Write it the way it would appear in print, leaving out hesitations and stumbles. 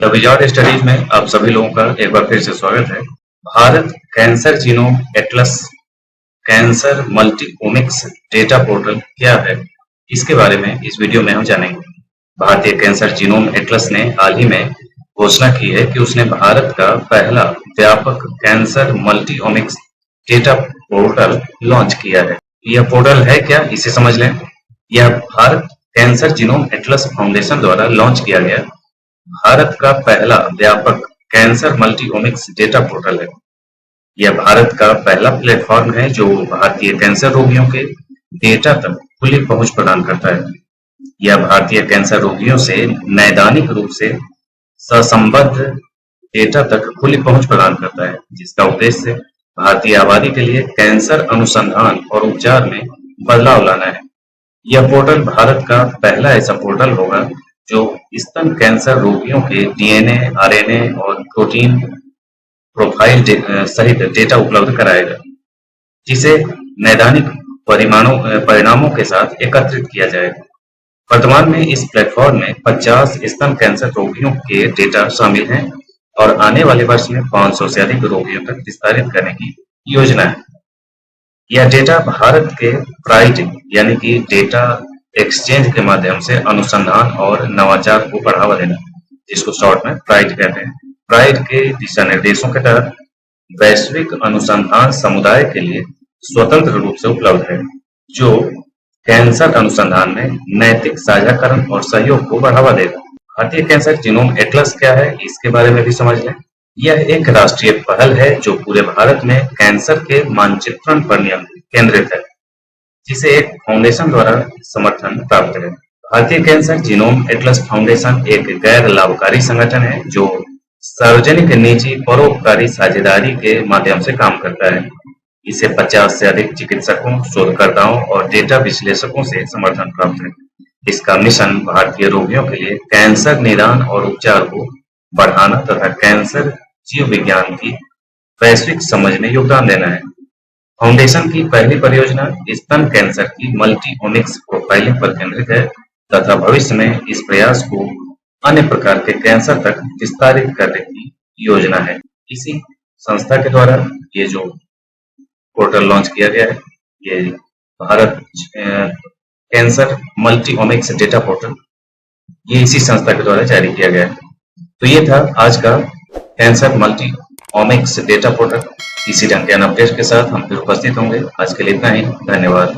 The wizard studies में आप सभी लोगों का एक बार फिर से स्वागत है। Bharat cancer genome atlas cancer multiomics data portal क्या है, इसके बारे में इस वीडियो में हम जानेंगे। भारतीय कैंसर जीनोम एटलस ने हाल ही में घोषणा की है कि उसने भारत का पहला व्यापक cancer multiomics data portal launch किया है। यह पोर्टल है क्या, इसे समझ लें। यह Bharat cancer genome Atlas foundation द्वारा लॉन्च किया गया भारत का पहला व्यापक कैंसर मल्टीओमिक्स डेटा पोर्टल है। यह भारत का पहला प्लेटफॉर्म है जो भारतीय कैंसर रोगियों के डेटा तक खुली पहुंच प्रदान करता है। यह भारतीय कैंसर रोगियों से नैदानिक रूप से संबद्ध डेटा तक खुली पहुंच प्रदान करता है, जिसका उद्देश्य भारतीय आबादी के लिए कैंसर अनुसंधान और उपचार में बदलाव लाना है। यह पोर्टल भारत का पहला ऐसा पोर्टल होगा जो स्तन कैंसर रोगियों के डीएनए, आरएनए और प्रोटीन प्रोफाइल सहित डेटा उपलब्ध कराएगा, जिसे नैदानिक परिणामों के साथ एकत्रित किया जाएगा। वर्तमान में इस प्लेटफॉर्म में 50 स्तन कैंसर रोगियों के डेटा शामिल हैं और आने वाले वर्ष में 500 से अधिक रोगियों तक विस्तारित करने की योजना है। यह डेटा भारत के प्राइड यानी कि डेटा एक्सचेंज के माध्यम से अनुसंधान और नवाचार को बढ़ावा देना, जिसको शॉर्ट में प्राइड कहते हैं। प्राइड के दिशा निर्देशों के तहत वैश्विक अनुसंधान समुदाय के लिए स्वतंत्र रूप से उपलब्ध है, जो कैंसर अनुसंधान में नैतिक साझाकरण और सहयोग को बढ़ावा देगा। भारतीय कैंसर जीनोम एटलस क्या है, इसके बारे में भी समझ लें। यह एक राष्ट्रीय पहल है जो पूरे भारत में कैंसर के मानचित्रण पर केंद्रित है, जिसे एक फाउंडेशन द्वारा समर्थन प्राप्त है। भारतीय कैंसर जीनोम एटलस फाउंडेशन एक गैर लाभकारी संगठन है जो सार्वजनिक निजी परोपकारी साझेदारी के माध्यम से काम करता है। इसे 50 से अधिक चिकित्सकों, शोधकर्ताओं और डेटा विश्लेषकों से समर्थन प्राप्त है। इसका मिशन भारतीय रोगियों के लिए कैंसर निदान और उपचार को बढ़ाना तथा कैंसर जीव विज्ञान की वैश्विक समझ में योगदान देना है। फाउंडेशन की पहली परियोजना स्तन कैंसर की मल्टीओमिक्स प्रोफाइलिंग पर केंद्रित है तथा भविष्य में इस प्रयास को अन्य प्रकार के कैंसर तक विस्तारित करने की योजना है। इसी संस्था के द्वारा ये जो पोर्टल लॉन्च किया गया है, ये Bharat cancer multiomics data portal, ये इसी संस्था के द्वारा जारी किया गया है। तो ये था आज का कैंसर मल्टीओमिक्स डेटा पोर्टल। इसी ढंग के अपडेट के साथ हम फिर उपस्थित होंगे। आज के लिए इतना ही, धन्यवाद।